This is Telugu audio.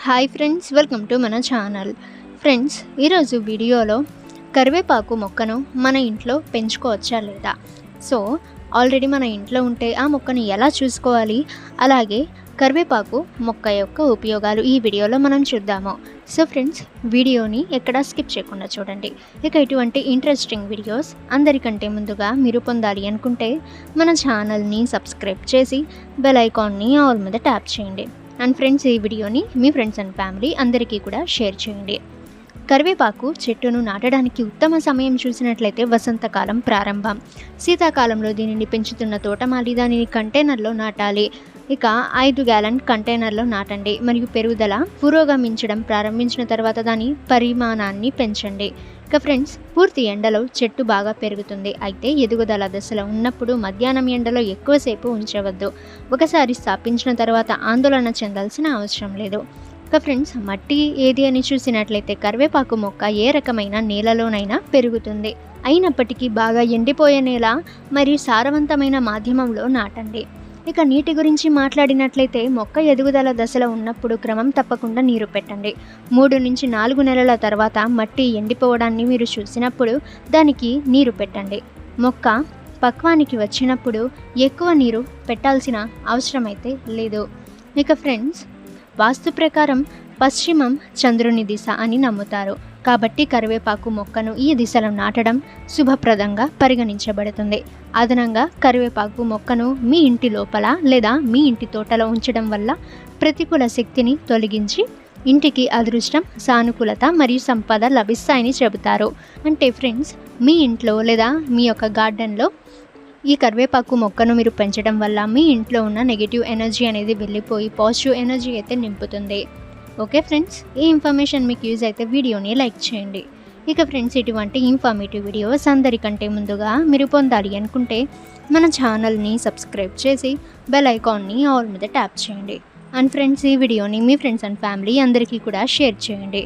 హాయ్ ఫ్రెండ్స్, వెల్కమ్ టు మన ఛానల్. ఫ్రెండ్స్, ఈరోజు వీడియోలో కరివేపాకు మొక్కను మన ఇంట్లో పెంచుకోవచ్చా లేదా, సో ఆల్రెడీ మన ఇంట్లో ఉంటే ఆ మొక్కను ఎలా చూసుకోవాలి, అలాగే కరివేపాకు మొక్క యొక్క ఉపయోగాలు ఈ వీడియోలో మనం చూద్దాము. సో ఫ్రెండ్స్, వీడియోని ఎక్కడా స్కిప్ చేయకుండా చూడండి. ఇక ఇటువంటి ఇంట్రెస్టింగ్ వీడియోస్ అందరికంటే ముందుగా మీరు పొందాలి అనుకుంటే మన ఛానల్ని సబ్స్క్రైబ్ చేసి బెల్ ఐకాన్ని ఆల్ మీద ట్యాప్ చేయండి. అండ్ ఫ్రెండ్స్, ఈ వీడియోని మీ ఫ్రెండ్స్ అండ్ ఫ్యామిలీ అందరికీ కూడా షేర్ చేయండి. కరివేపాకు చెట్టును నాటడానికి ఉత్తమ సమయం చూసినట్లయితే వసంతకాలం ప్రారంభం. శీతాకాలంలో దీనిని పెంచుతున్న తోటమాలి దానిని కంటైనర్లో నాటాలి. ఇక 5 గ్యాలన్ కంటైనర్లో నాటండి మరియు పెరుగుదల పురోగమించడం ప్రారంభించిన తర్వాత దాని పరిమాణాన్ని పెంచండి. ఇక ఫ్రెండ్స్, పూర్తి ఎండలో చెట్టు బాగా పెరుగుతుంది. అయితే ఎదుగుదల దశలో ఉన్నప్పుడు మధ్యాహ్నం ఎండలో ఎక్కువసేపు ఉంచవద్దు. ఒకసారి స్థాపించిన తర్వాత ఆందోళన చెందాల్సిన అవసరం లేదు. ఇక ఫ్రెండ్స్, మట్టి ఏది అని చూసినట్లయితే కరివేపాకు మొక్క ఏ రకమైన నేలలోనైనా పెరుగుతుంది. అయినప్పటికీ బాగా ఎండిపోయే నేల మరియు సారవంతమైన మాధ్యమంలో నాటండి. ఇక నీటి గురించి మాట్లాడినట్లయితే మొక్క ఎదుగుదల దశలో ఉన్నప్పుడు క్రమం తప్పకుండా నీరు పెట్టండి. 3 నుంచి 4 నెలల తర్వాత మట్టి ఎండిపోవడాన్ని మీరు చూసినప్పుడు దానికి నీరు పెట్టండి. మొక్క పక్వానికి వచ్చినప్పుడు ఎక్కువ నీరు పెట్టాల్సిన అవసరమైతే లేదు. ఇక ఫ్రెండ్స్, వాస్తు ప్రకారం పశ్చిమం చంద్రుని దిశ అని నమ్ముతారు. కాబట్టి కరివేపాకు మొక్కను ఈ దిశలో నాటడం శుభప్రదంగా పరిగణించబడుతుంది. అదనంగా కరివేపాకు మొక్కను మీ ఇంటి లోపల లేదా మీ ఇంటి తోటలో ఉంచడం వల్ల ప్రతికూల శక్తిని తొలగించి ఇంటికి అదృష్టం, సానుకూలత మరియు సంపద లభిస్తాయని చెబుతారు. అంటే ఫ్రెండ్స్, మీ ఇంట్లో లేదా మీ యొక్క గార్డెన్లో ఈ కరివేపాకు మొక్కను మీరు పెంచడం వల్ల మీ ఇంట్లో ఉన్న నెగిటివ్ ఎనర్జీ అనేది వెళ్ళిపోయి పాజిటివ్ ఎనర్జీ అయితే నింపుతుంది. ఓకే ఫ్రెండ్స్, ఈ ఇన్ఫర్మేషన్ మీకు యూజ్ అయితే వీడియోని లైక్ చేయండి. ఇక ఫ్రెండ్స్, ఇటువంటి ఇన్ఫర్మేటివ్ వీడియోస్ అందరికంటే ముందుగా మీరు పొందాలి అనుకుంటే మన ఛానల్ని సబ్స్క్రైబ్ చేసి బెల్ ఐకాన్ని ఆల్ మీద ట్యాప్ చేయండి. అండ్ ఫ్రెండ్స్, ఈ వీడియోని మీ ఫ్రెండ్స్ అండ్ ఫ్యామిలీ అందరికీ కూడా షేర్ చేయండి.